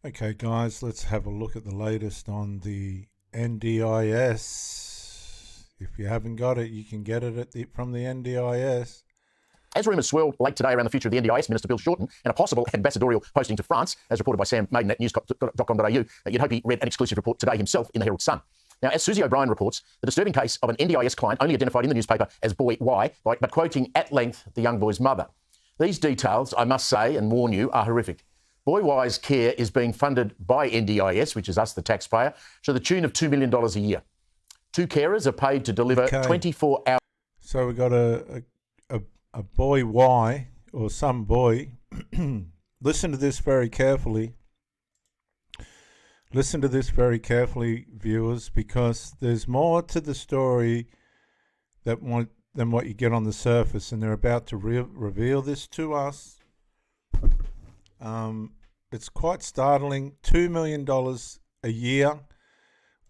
Okay, guys, let's have a look at the latest on the NDIS. If you haven't got it, you can get it from the NDIS. As rumours swirled late today around the future of the NDIS, Minister Bill Shorten, and a possible ambassadorial posting to France, as reported by Sam Maiden at news.com.au, you'd hope he read an exclusive report today himself in the Herald Sun. Now, as Susie O'Brien reports, the disturbing case of an NDIS client only identified in the newspaper as Boy Y, but quoting at length the young boy's mother. These details, I must say and warn you, are horrific. Boy Y's care is being funded by NDIS, which is us, the taxpayer, to the tune of $2 million a year. Two carers are paid to deliver 24 hours. So we've got a Boy Y, or some boy. Listen to this very carefully. Listen to this very carefully, viewers, because there's more to the story than what you get on the surface, and they're about to reveal this to us. It's quite startling. $2 million a year.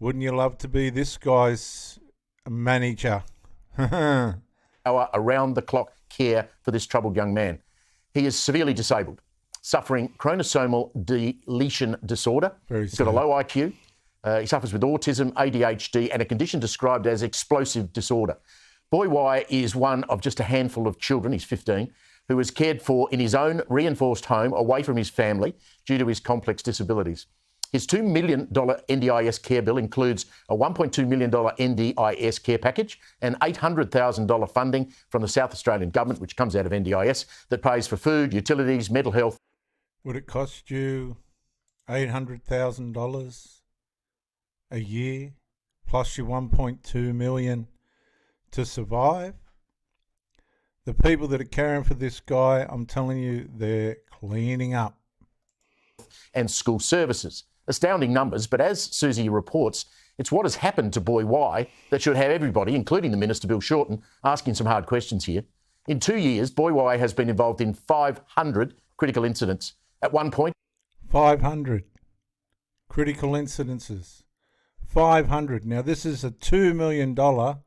Wouldn't you love to be this guy's manager? Around-the-clock care for this troubled young man. He is severely disabled, suffering chromosomal deletion disorder. He's got a low IQ. He suffers with autism, ADHD, and a condition described as explosive disorder. Boy Y is one of just a handful of children, he's 15, who is cared for in his own reinforced home away from his family due to his complex disabilities. His $2 million NDIS care bill includes a $1.2 million NDIS care package and $800,000 funding from the South Australian Government, which comes out of NDIS, that pays for food, utilities, mental health. Would it cost you $800,000 a year plus your $1.2 million to survive? The people that are caring for this guy, I'm telling you, they're cleaning up. And school services. Astounding numbers, but as Susie reports, it's what has happened to Boy Y that should have everybody, including the Minister Bill Shorten, asking some hard questions here. In 2 years, Boy Y has been involved in 500 critical incidents. At one point... 500 critical incidences. 500. Now, this is a $2 million boy.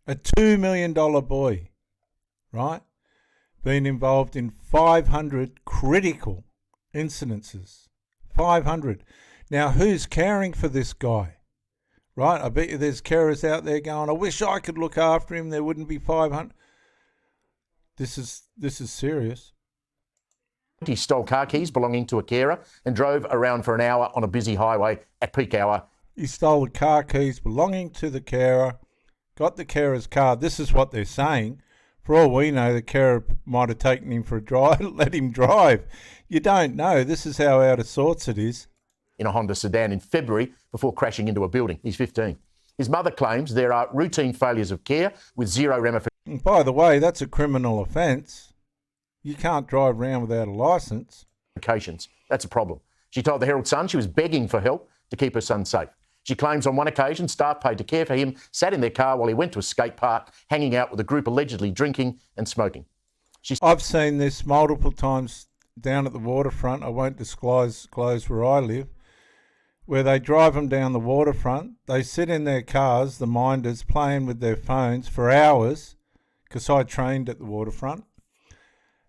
A $2 million boy, right? Been involved in 500 critical incidences. 500. Now, who's caring for this guy? Right? I bet you there's carers out there going, I wish I could look after him. There wouldn't be 500. This is serious. He stole car keys belonging to a carer and drove around for an hour on a busy highway at peak hour. He stole the car keys belonging to the carer, got the carer's car. This is what they're saying. For all we know, the carer might have taken him for a drive, let him drive. You don't know. This is how out of sorts it is. In a Honda sedan in February before crashing into a building. He's 15. His mother claims there are routine failures of care with zero ramifications. And by the way, that's a criminal offence. You can't drive around without a licence. That's a problem. She told the Herald Sun she was begging for help to keep her son safe. She claims on one occasion staff paid to care for him sat in their car while he went to a skate park, hanging out with a group allegedly drinking and smoking. I've seen this multiple times down at the waterfront. I won't disclose where I live, where they drive them down the waterfront. They sit in their cars, the minders, playing with their phones for hours, because I trained at the waterfront.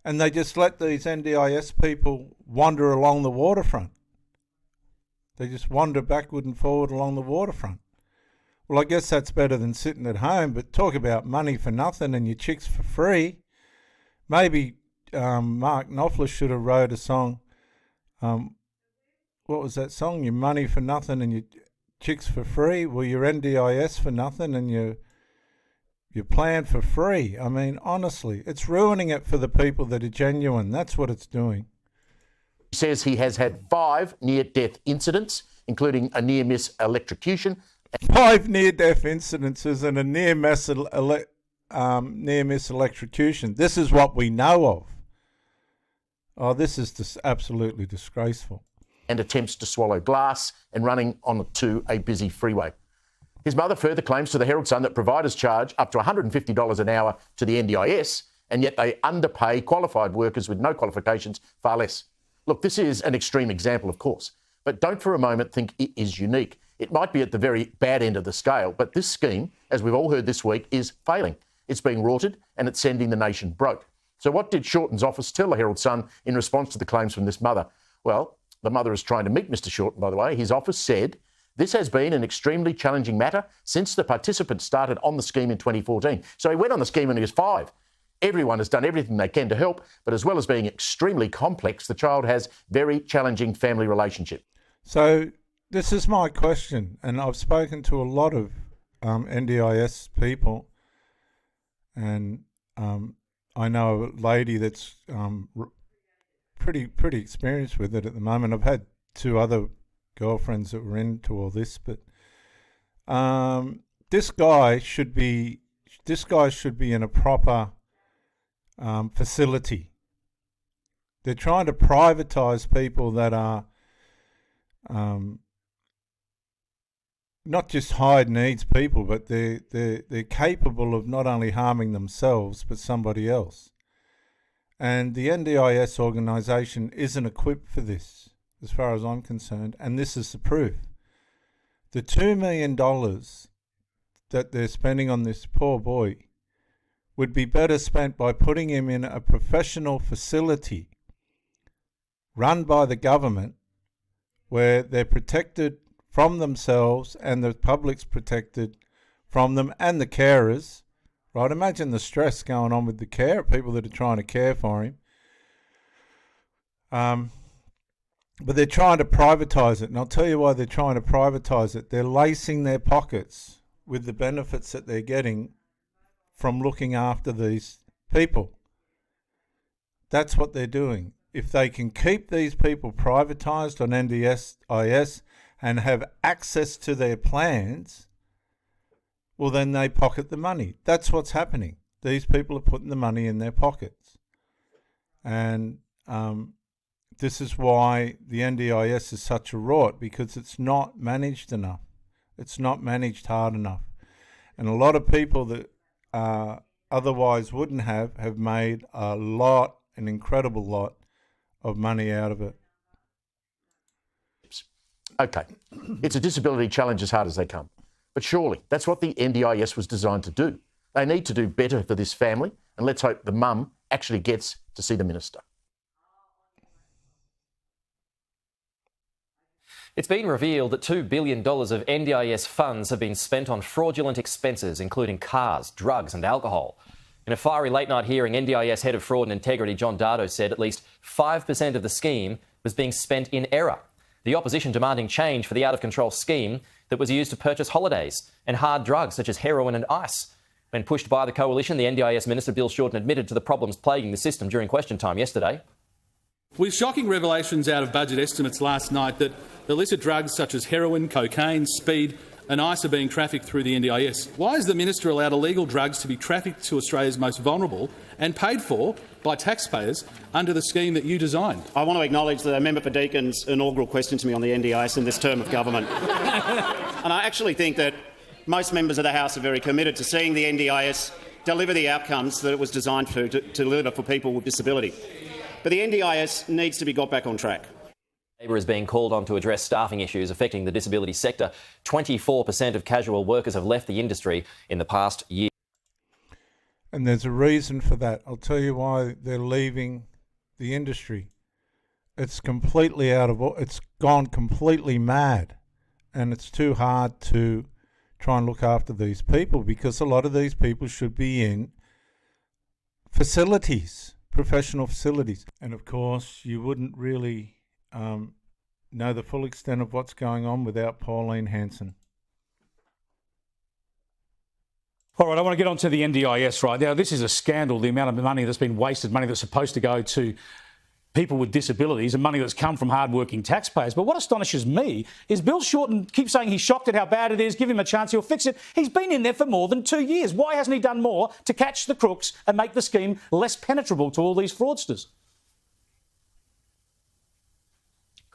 And they just let these NDIS people wander along the waterfront. They just wander backward and forward along the waterfront. Well, I guess that's better than sitting at home, but talk about money for nothing and your chicks for free. Maybe Mark Knopfler should have wrote a song. What was that song? Your money for nothing and your chicks for free. Well, your NDIS for nothing and your plan for free. I mean, honestly, it's ruining it for the people that are genuine. That's what it's doing. He says he has had 5 near-death incidents, including a near-miss electrocution. 5 near-death incidences and a near-miss electrocution. This is what we know of. Oh, this is just absolutely disgraceful. And attempts to swallow glass and running onto a busy freeway. His mother further claims to the Herald Sun that providers charge up to $150 an hour to the NDIS, and yet they underpay qualified workers with no qualifications far less. Look, this is an extreme example, of course, but don't for a moment think it is unique. It might be at the very bad end of the scale, but this scheme, as we've all heard this week, is failing. It's being rorted and it's sending the nation broke. So what did Shorten's office tell the Herald Sun in response to the claims from this mother? Well, the mother is trying to meet Mr Shorten, by the way. His office said, "This has been an extremely challenging matter since the participants started on the scheme in 2014. So he went on the scheme when he was 5. Everyone has done everything they can to help, but as well as being extremely complex, the child has very challenging family relationship." So this is my question, and I've spoken to a lot of NDIS people, and I know a lady that's pretty experienced with it at the moment. I've had 2 other girlfriends that were into all this, but this guy should be in a proper facility. They're trying to privatise people that are not just high needs people, but they're capable of not only harming themselves but somebody else. And the NDIS organisation isn't equipped for this, as far as I'm concerned, and this is the proof. The $2 million that they're spending on this poor boy would be better spent by putting him in a professional facility run by the government, where they're protected from themselves and the public's protected from them, and the carers, right? Imagine the stress going on with the people that are trying to care for him. But they're trying to privatise it, and I'll tell you why they're trying to privatise it. They're lacing their pockets with the benefits that they're getting from looking after these people. That's what they're doing. If they can keep these people privatised on NDIS and have access to their plans, well, then they pocket the money. That's what's happening. These people are putting the money in their pockets. And this is why the NDIS is such a rort, because it's not managed enough. It's not managed hard enough. And a lot of people that otherwise wouldn't have made an incredible lot of money out of it. Okay, it's a disability challenge as hard as they come. But surely that's what the NDIS was designed to do. They need to do better for this family, and let's hope the mum actually gets to see the minister. It's been revealed that $2 billion of NDIS funds have been spent on fraudulent expenses, including cars, drugs and alcohol. In a fiery late-night hearing, NDIS Head of Fraud and Integrity John Dardo said at least 5% of the scheme was being spent in error. The opposition demanding change for the out-of-control scheme that was used to purchase holidays and hard drugs such as heroin and ice. When pushed by the coalition, the NDIS Minister Bill Shorten admitted to the problems plaguing the system during question time yesterday. With shocking revelations out of budget estimates last night that illicit drugs such as heroin, cocaine, speed and ice are being trafficked through the NDIS. Why has the minister allowed illegal drugs to be trafficked to Australia's most vulnerable and paid for by taxpayers under the scheme that you designed? I want to acknowledge the member for Deacon's inaugural question to me on the NDIS in this term of government. And I actually think that most members of the House are very committed to seeing the NDIS deliver the outcomes that it was designed to deliver for people with disability. But the NDIS needs to be got back on track. Labor is being called on to address staffing issues affecting the disability sector. 24% of casual workers have left the industry in the past year. And there's a reason for that. I'll tell you why they're leaving the industry. It's completely it's gone completely mad. And it's too hard to try and look after these people, because a lot of these people should be in facilities, professional facilities. And of course, you wouldn't really know the full extent of what's going on without Pauline Hanson. All right, I want to get on to the NDIS right now. This is a scandal, the amount of money that's been wasted, money that's supposed to go to people with disabilities and money that's come from hard-working taxpayers. But what astonishes me is Bill Shorten keeps saying he's shocked at how bad it is, give him a chance, he'll fix it. He's been in there for more than 2 years. Why hasn't he done more to catch the crooks and make the scheme less penetrable to all these fraudsters?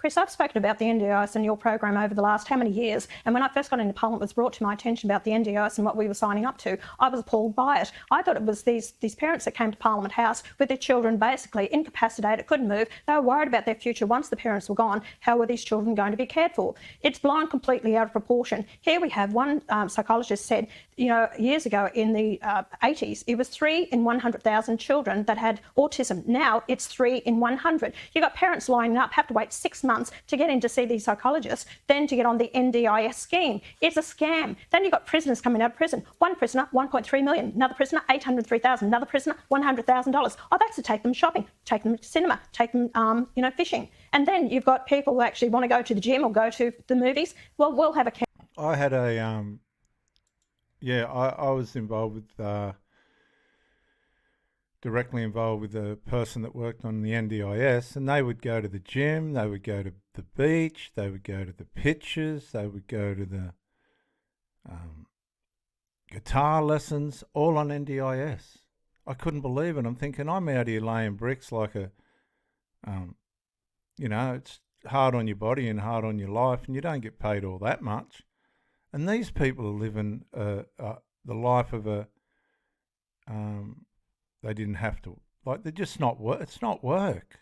Chris, I've spoken about the NDIS and your program over the last how many years? And when I first got into Parliament, it was brought to my attention about the NDIS and what we were signing up to. I was appalled by it. I thought it was these parents that came to Parliament House with their children basically incapacitated, couldn't move. They were worried about their future once the parents were gone. How were these children going to be cared for? It's blown completely out of proportion. Here we have one psychologist said, you know, years ago in the 80s, it was 3 in 100,000 children that had autism. Now it's 3 in 100. You've got parents lining up, have to wait 6 months to get in to see these psychologists, then to get on the NDIS scheme. It's a scam. Then you've got prisoners coming out of prison. One prisoner, 1.3 million. Another prisoner, 803,000. Another prisoner, $100,000. Oh, that's to take them shopping, take them to cinema, take them, fishing. And then you've got people who actually want to go to the gym or go to the movies. Well, we'll have a... I had a... I was involved with... directly involved with a person that worked on the NDIS, and they would go to the gym, they would go to the beach, they would go to the pictures, they would go to the guitar lessons, all on NDIS. I couldn't believe it. I'm thinking, I'm out here laying bricks like a, it's hard on your body and hard on your life, and you don't get paid all that much. And these people are living the life of a... They didn't have to, they're just not work. It's not work.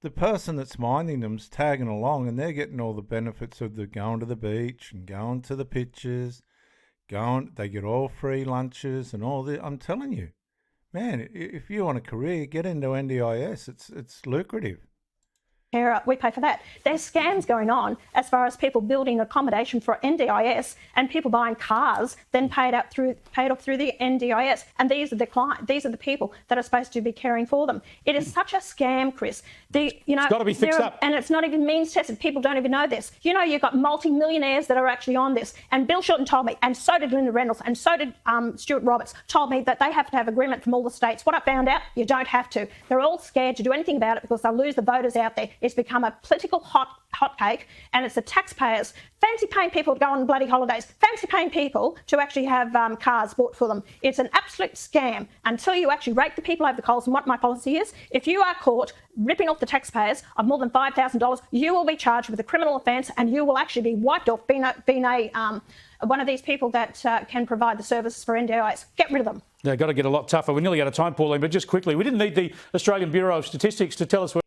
The person that's minding them's tagging along, and they're getting all the benefits of the going to the beach and going to the pictures, they get all free lunches and all the... I'm telling you, man, if you want a career, get into NDIS. It's lucrative. We pay for that. There's scams going on as far as people building accommodation for NDIS and people buying cars, then paid off through the NDIS. And these are the clients. These are the people that are supposed to be caring for them. It is such a scam, Chris. It's got to be fixed up. And it's not even means tested. People don't even know this. You know, you've got multi-millionaires that are actually on this. And Bill Shorten told me, and so did Linda Reynolds, and so did Stuart Roberts, told me that they have to have agreement from all the states. What I found out, you don't have to. They're all scared to do anything about it because they'll lose the voters out there. It's become a political hotcake, and it's the taxpayers fancy paying people to go on bloody holidays, fancy paying people to actually have cars bought for them. It's an absolute scam until you actually rake the people over the coals. And what my policy is, if you are caught ripping off the taxpayers of more than $5,000, you will be charged with a criminal offence, and you will actually be wiped off being one of these people that can provide the services for NDIS. Get rid of them. They've got to get a lot tougher. We're nearly out of time, Pauline, but just quickly, we didn't need the Australian Bureau of Statistics to tell us where...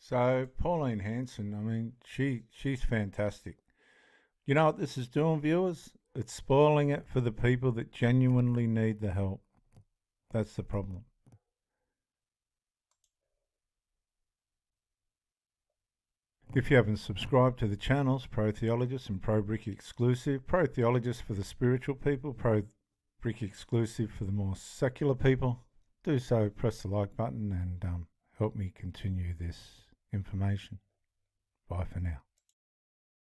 So Pauline Hanson, I mean, she's fantastic. You know what this is doing, viewers? It's spoiling it for the people that genuinely need the help. That's the problem. If you haven't subscribed to the channels, Pro Theologist and Pro Brick Exclusive, Pro Theologist for the spiritual people, Pro Brick Exclusive for the more secular people, do so, press the like button and help me continue this information. Bye for now.